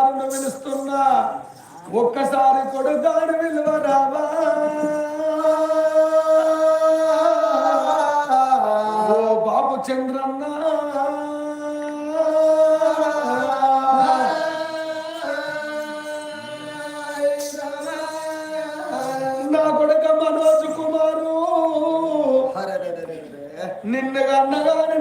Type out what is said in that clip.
సారును పిలుస్తున్నా ఒక్కసారి కొడుకాడు విలువ రావా ఓ బాబు చంద్రన్న నా కొడుక మనోజ్ కుమారు నిన్నగా అన్నగానే